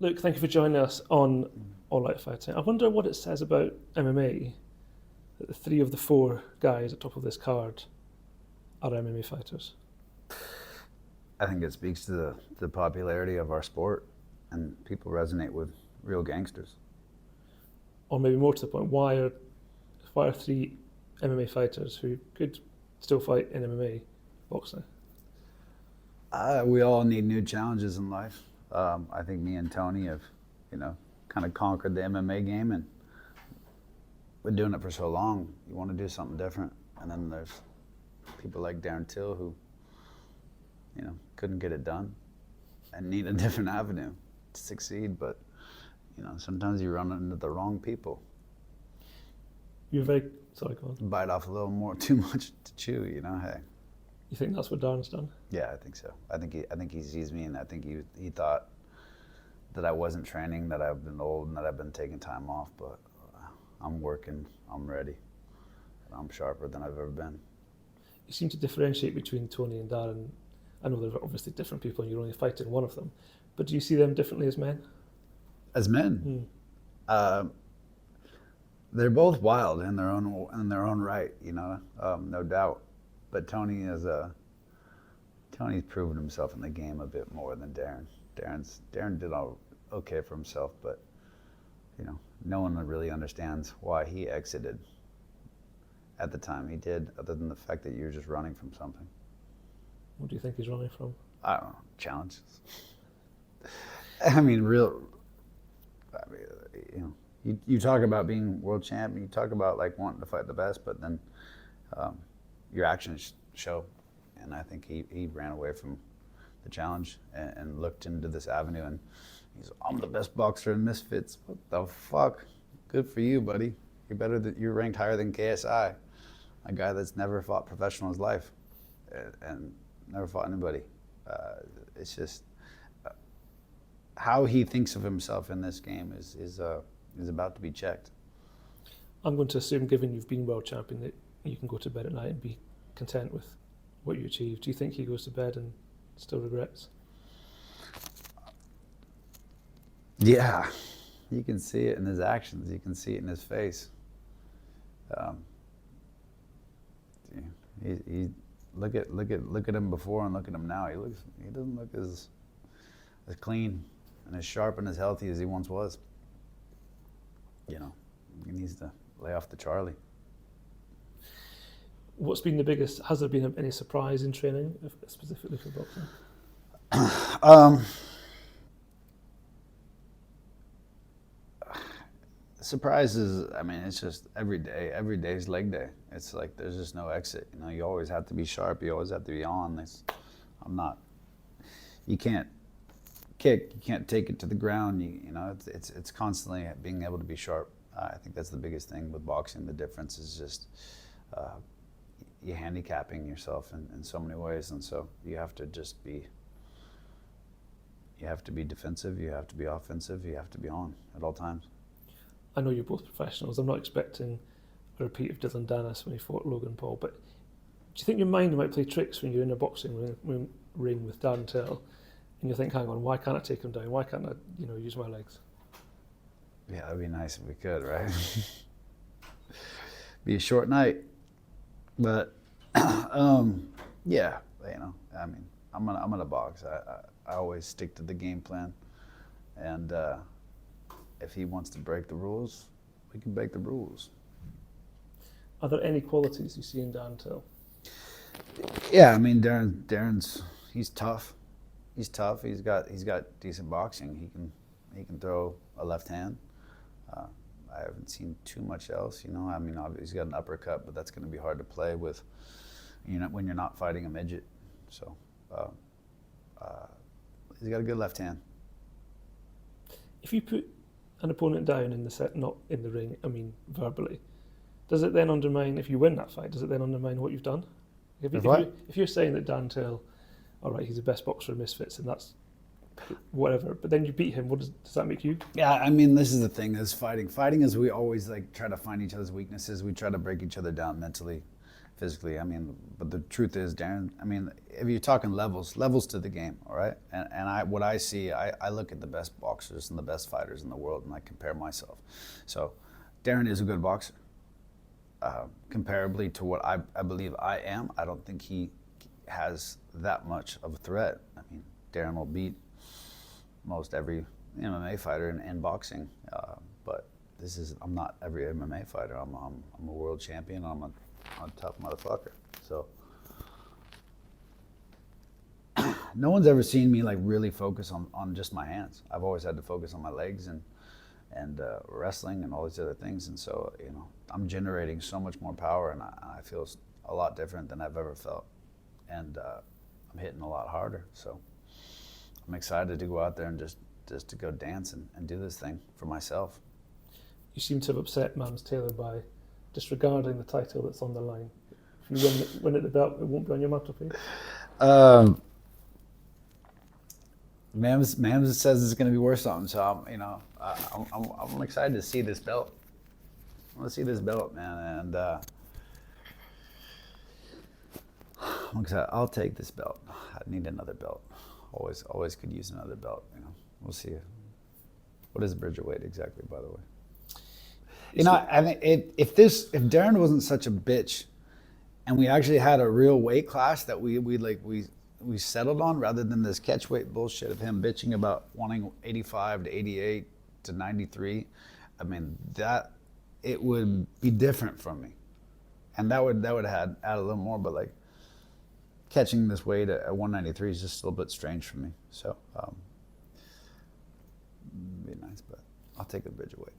Luke, thank you for joining us on All Out Fighting. I wonder what it says about MMA that the three of the four guys at top of this card are MMA fighters. I think it speaks to the popularity of our sport, and people resonate with real gangsters. Or maybe more to the point, why are three MMA fighters who could still fight in MMA boxing? We all need new challenges in life. I think me and Tony have, kind of conquered the MMA game, and we're doing it for so long. You want to do something different, and then there's people like Darren Till who, couldn't get it done, and need a different avenue to succeed. But sometimes you run into the wrong people. You're very sorry, go on. Bite off a little more, too much to chew. Hey. You think that's what Darren's done? Yeah, I think so. I think he sees me, and I think he thought that I wasn't training, that I've been old, and that I've been taking time off. But I'm working. I'm ready. And I'm sharper than I've ever been. You seem to differentiate between Tony and Darren. I know they're obviously different people, and you're only fighting one of them. But do you see them differently as men? As men, they're both wild in their own right. No doubt. But Tony's proven himself in the game a bit more than Darren. Darren did all okay for himself, but no one really understands why he exited at the time he did, other than the fact that you're just running from something. What do you think he's running from? I don't know, challenges. You talk about being world champion, you talk about like wanting to fight the best, but then your actions show. And I think he ran away from the challenge and looked into this avenue, and I'm the best boxer in Misfits. What the fuck? Good for you, buddy. You're ranked higher than KSI, a guy that's never fought professional in his life and never fought anybody. It's just how he thinks of himself in this game is about to be checked. I'm going to assume, given you've been world champion, that you can go to bed at night and be content with what you achieved. Do you think he goes to bed and still regrets? Yeah, you can see it in his actions. You can see it in his face. He look at him before and look at him now. He doesn't look as clean and as sharp and as healthy as he once was. He needs to lay off the Charlie. What's been the biggest? Has there been any surprise in training, specifically for boxing? Surprises. It's just every day. Every day is leg day. It's like there's just no exit. You always have to be sharp. You always have to be on. You can't kick. You can't take it to the ground. It's constantly being able to be sharp. I think that's the biggest thing with boxing. The difference is just you're handicapping yourself in so many ways, and so you have to just be. You have to be defensive. You have to be offensive. You have to be on at all times. I know you're both professionals. I'm not expecting a repeat of Dylan Dennis when he fought Logan Paul, but do you think your mind might play tricks when you're in a boxing ring with Darren Till, and you think, hang on, why can't I take him down? Why can't I, use my legs? Yeah, that'd be nice if we could, right? Be a short night, but yeah, I'm gonna box. I always stick to the game plan, and if he wants to break the rules, we can break the rules. Are there any qualities you see in Darren Till? Yeah, Darren's he's tough. He's tough. He's got decent boxing. He can throw a left hand. I haven't seen too much else. Obviously he's got an uppercut, but that's going to be hard to play with. When you're not fighting a midget. So he's got a good left hand. If you put an opponent down in the set, not in the ring, verbally, does it then undermine, if you win that fight, does it then undermine what you've done? If you're saying that Darren Till, all right, he's the best boxer in Misfits, and that's whatever, but then you beat him, does that make you? Yeah, this is the thing, is fighting. Fighting is we always try to find each other's weaknesses. We try to break each other down mentally physically. I mean, but the truth is, Darren, I mean, if you're talking levels to the game, all right? And what I see, I look at the best boxers and the best fighters in the world, and I compare myself. So Darren is a good boxer. Comparably to what I believe I am, I don't think he has that much of a threat. I mean, Darren will beat most every MMA fighter in boxing, but I'm not every MMA fighter. I'm a world champion. I'm a tough motherfucker. So no one's ever seen me like really focus on just my hands. I've always had to focus on my legs and wrestling and all these other things. And so, I'm generating so much more power, and I feel a lot different than I've ever felt. And I'm hitting a lot harder. So I'm excited to go out there and just to go dance and do this thing for myself. You seem to have upset Mams Taylor by disregarding the title that's on the line. If you win at the belt, it won't be on your mantelpiece. Mams says it's going to be worth something, so I'm excited to see this belt. I want to see this belt, man, and I'm excited. I'll take this belt. I need another belt. Always could use another belt. We'll see. What is Bridger weight exactly, by the way? I think if Darren wasn't such a bitch, and we actually had a real weight class that we settled on, rather than this catch weight bullshit of him bitching about wanting 85 to 88 to 93, I mean, that it would be different from me, and that would add a little more. But like catching this weight at 193 is just a little bit strange for me. So it'd be nice, but I'll take the Bridger weight.